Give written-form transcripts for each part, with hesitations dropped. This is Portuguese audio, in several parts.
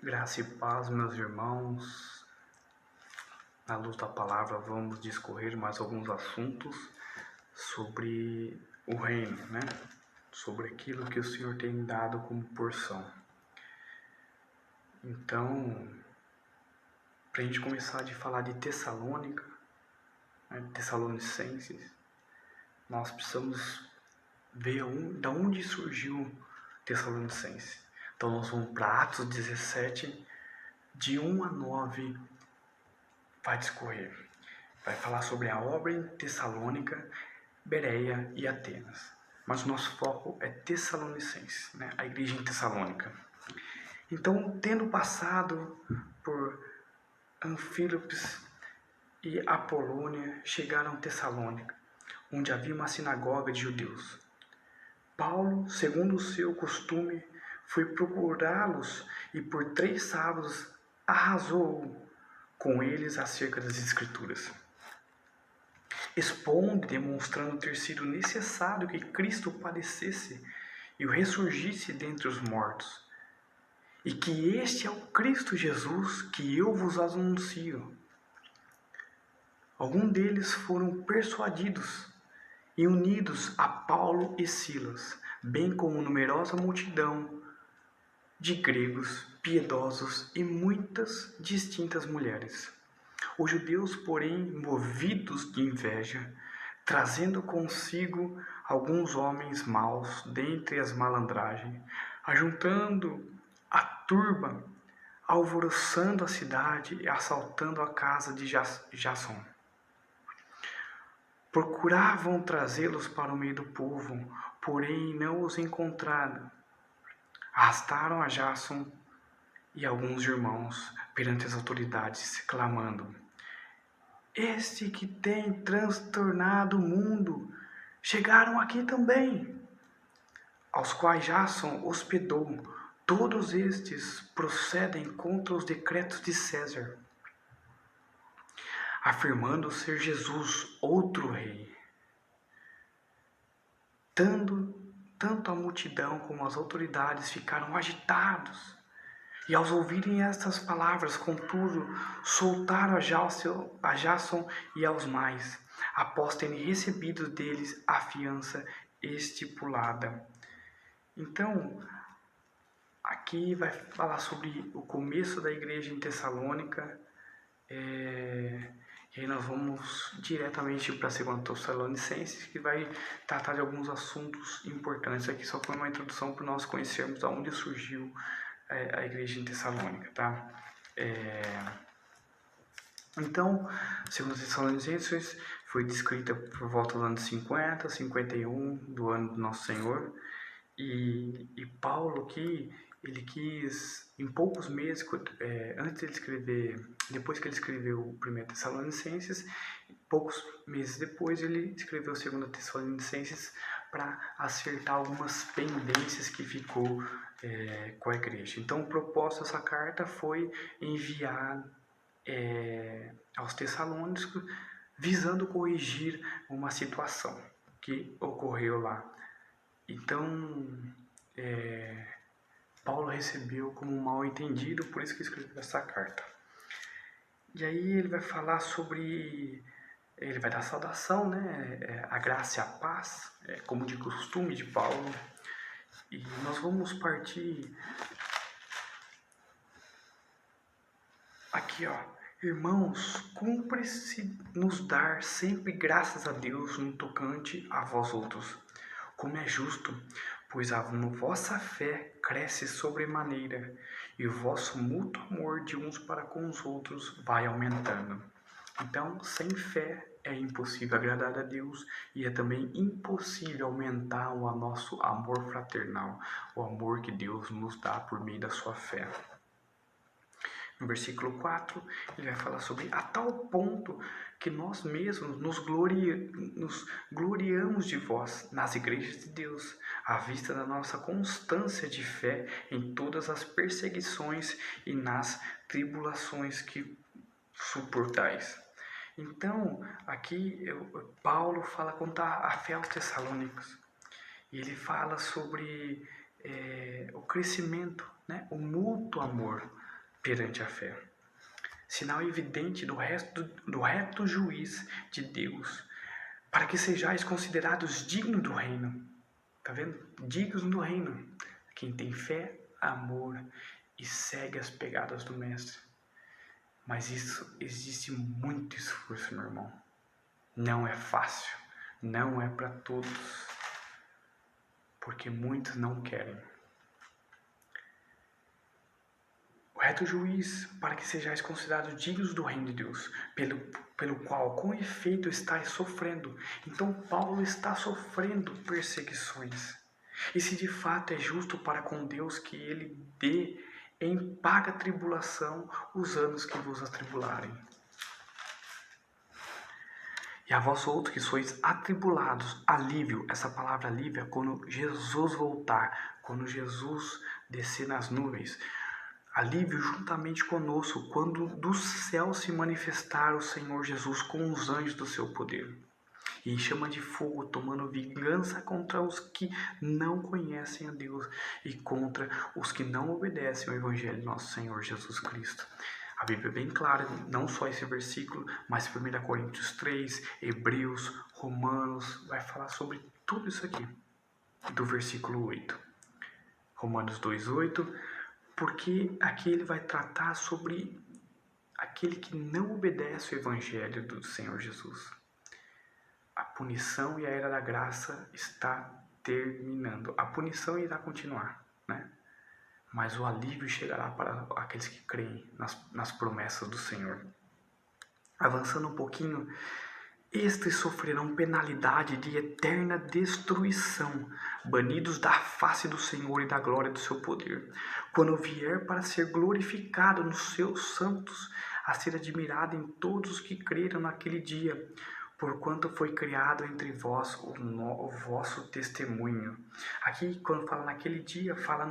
Graça e paz, meus irmãos. Na luz da palavra, vamos discorrer mais alguns assuntos sobre o reino, né? Sobre aquilo que o Senhor tem dado como porção. Então, para a gente começar a falar de Tessalônica, né? Tessalonicenses, nós precisamos ver de onde surgiu Tessalonicenses. Então, nós vamos para Atos 17, de 1 a 9, vai discorrer. Vai falar sobre a obra em Tessalônica, Bereia e Atenas. Mas o nosso foco é Tessalonicenses, né? A igreja em Tessalônica. Então, tendo passado por Anfílopes e Apolônia, chegaram a Tessalônica, onde havia uma sinagoga de judeus. Paulo, segundo o seu costume, foi procurá-los e por 3 sábados arrasou com eles acerca das Escrituras, expondo e demonstrando ter sido necessário que Cristo padecesse e o ressurgisse dentre os mortos, e que este é o Cristo Jesus que eu vos anuncio. Alguns deles foram persuadidos e unidos a Paulo e Silas, bem como numerosa multidão de gregos piedosos e muitas distintas mulheres. Os judeus, porém, movidos de inveja, trazendo consigo alguns homens maus dentre as malandragens, ajuntando a turba, alvoroçando a cidade e assaltando a casa de Jasson. Procuravam trazê-los para o meio do povo, porém não os encontraram. Arrastaram a Jasson e alguns irmãos perante as autoridades, clamando: este que tem transtornado o mundo, chegaram aqui também, aos quais Jasson hospedou. Todos estes procedem contra os decretos de César, afirmando ser Jesus outro rei. Tanto a multidão como as autoridades ficaram agitados, e ao ouvirem estas palavras, contudo, soltaram a Jasson e aos mais, após terem recebido deles a fiança estipulada. Então, aqui vai falar sobre o começo da igreja em Tessalônica, e aí nós vamos diretamente para a 2 Tessalonicenses, que vai tratar de alguns assuntos importantes. Aqui só foi uma introdução para nós conhecermos de onde surgiu a igreja em Tessalônica, tá? Então, 2 Tessalonicenses foi descrita por volta dos anos 50, 51 do ano do Nosso Senhor, e Paulo aqui, ele quis, em poucos meses, antes de ele escrever, depois que ele escreveu o 1 Tessalonicenses, poucos meses depois ele escreveu o 2 Tessalonicenses para acertar algumas pendências que ficou com a igreja. Então, o propósito dessa carta foi enviar aos Tessalônicos, visando corrigir uma situação que ocorreu lá. Então, Paulo recebeu como um mal entendido, por isso que escreveu essa carta. E aí ele vai falar sobre, ele vai dar saudação, né? A graça e a paz, como de costume de Paulo. E nós vamos partir aqui, ó. Irmãos, cumpre-se nos dar sempre graças a Deus no tocante a vós outros, como é justo, pois a vossa fé cresce sobremaneira, e o vosso mútuo amor de uns para com os outros vai aumentando. Então, sem fé é impossível agradar a Deus, e é também impossível aumentar o nosso amor fraternal, o amor que Deus nos dá por meio da sua fé. No versículo 4, ele vai falar sobre a tal ponto que nós mesmos nos gloriamos de vós nas igrejas de Deus, à vista da nossa constância de fé em todas as perseguições e nas tribulações que suportais. Então, aqui Paulo fala quanto à fé aos Tessalônicos. E ele fala sobre o crescimento, né? O mútuo amor. perante a fé. Sinal evidente do reto juiz de Deus, para que sejais considerados dignos do reino. Tá vendo? Dignos do reino. Quem tem fé, amor e segue as pegadas do Mestre. Mas isso existe muito esforço, meu irmão. Não é fácil. Não é para todos. Porque muitos não querem. O reto juiz, para que sejais considerados dignos do reino de Deus, pelo qual, com efeito, estáis sofrendo. Então, Paulo está sofrendo perseguições. E se de fato é justo para com Deus que ele dê em paga tribulação os anos que vos atribularem. E a vós outros que sois atribulados, alívio, essa palavra alívio é quando Jesus voltar, quando Jesus descer nas nuvens. Alívio juntamente conosco, quando do céu se manifestar o Senhor Jesus com os anjos do seu poder. E em chama de fogo, tomando vingança contra os que não conhecem a Deus e contra os que não obedecem ao Evangelho de nosso Senhor Jesus Cristo. A Bíblia é bem clara, não só esse versículo, mas 1 Coríntios 3, Hebreus, Romanos, vai falar sobre tudo isso aqui, do versículo 8. Romanos 2:8, porque aqui ele vai tratar sobre aquele que não obedece ao Evangelho do Senhor Jesus. A punição e a era da graça está terminando. A punição irá continuar, né? Mas o alívio chegará para aqueles que creem nas promessas do Senhor. Avançando um pouquinho, estes sofrerão penalidade de eterna destruição, banidos da face do Senhor e da glória do seu poder, quando vier para ser glorificado nos seus santos, a ser admirado em todos os que creram naquele dia, porquanto foi criado entre vós o vosso testemunho. Aqui, quando fala naquele dia, fala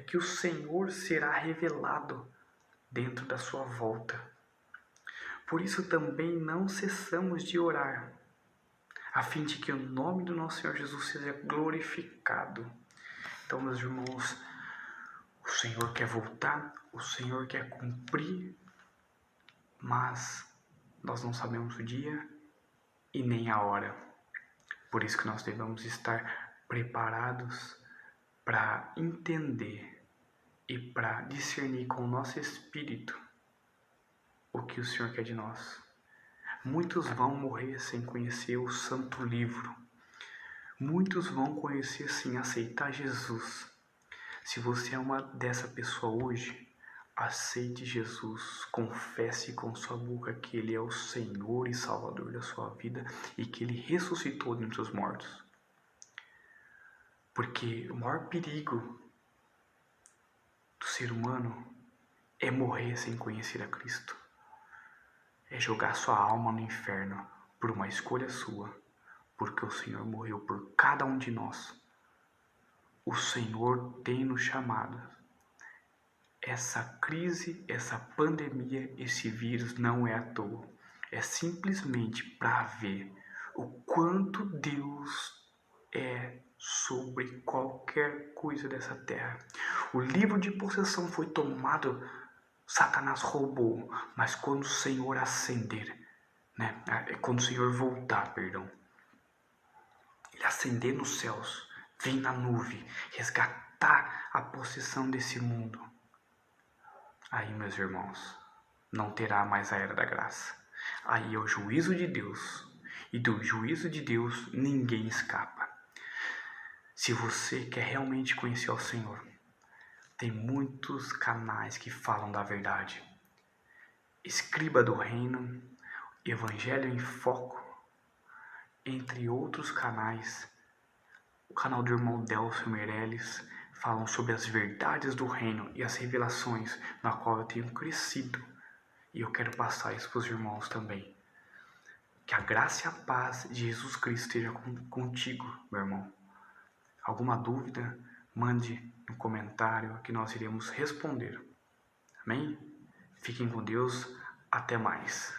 que o Senhor será revelado dentro da sua volta. Por isso também não cessamos de orar, a fim de que o nome do nosso Senhor Jesus seja glorificado. Então, meus irmãos, o Senhor quer voltar, o Senhor quer cumprir, mas nós não sabemos o dia e nem a hora. Por isso que nós devemos estar preparados para entender e para discernir com o nosso espírito o que o Senhor quer de nós. Muitos vão morrer sem conhecer o Santo Livro. Muitos vão conhecer sem aceitar Jesus. Se você é uma dessa pessoa hoje, aceite Jesus, confesse com sua boca que Ele é o Senhor e Salvador da sua vida e que Ele ressuscitou dentre os mortos. Porque o maior perigo do ser humano é morrer sem conhecer a Cristo. É jogar sua alma no inferno por uma escolha sua, porque o Senhor morreu por cada um de nós. O Senhor tem nos chamado. Essa crise, essa pandemia, esse vírus não é à toa. É simplesmente para ver o quanto Deus é sobre qualquer coisa dessa terra. O livro de possessão foi tomado, Satanás roubou, mas quando o Senhor ascender, né? Quando o Senhor voltar, perdão, Ele ascender nos céus, vir na nuvem, resgatar a possessão desse mundo. Aí, meus irmãos, não terá mais a era da graça. Aí é o juízo de Deus. E do juízo de Deus ninguém escapa. Se você quer realmente conhecer o Senhor, tem muitos canais que falam da verdade. Escriba do Reino, Evangelho em Foco, entre outros canais. O canal do irmão Delcio Meirelles falam sobre as verdades do reino e as revelações na qual eu tenho crescido. E eu quero passar isso para os irmãos também. Que a graça e a paz de Jesus Cristo esteja contigo, meu irmão. Alguma dúvida, mande no comentário que nós iremos responder. Amém? Fiquem com Deus. Até mais.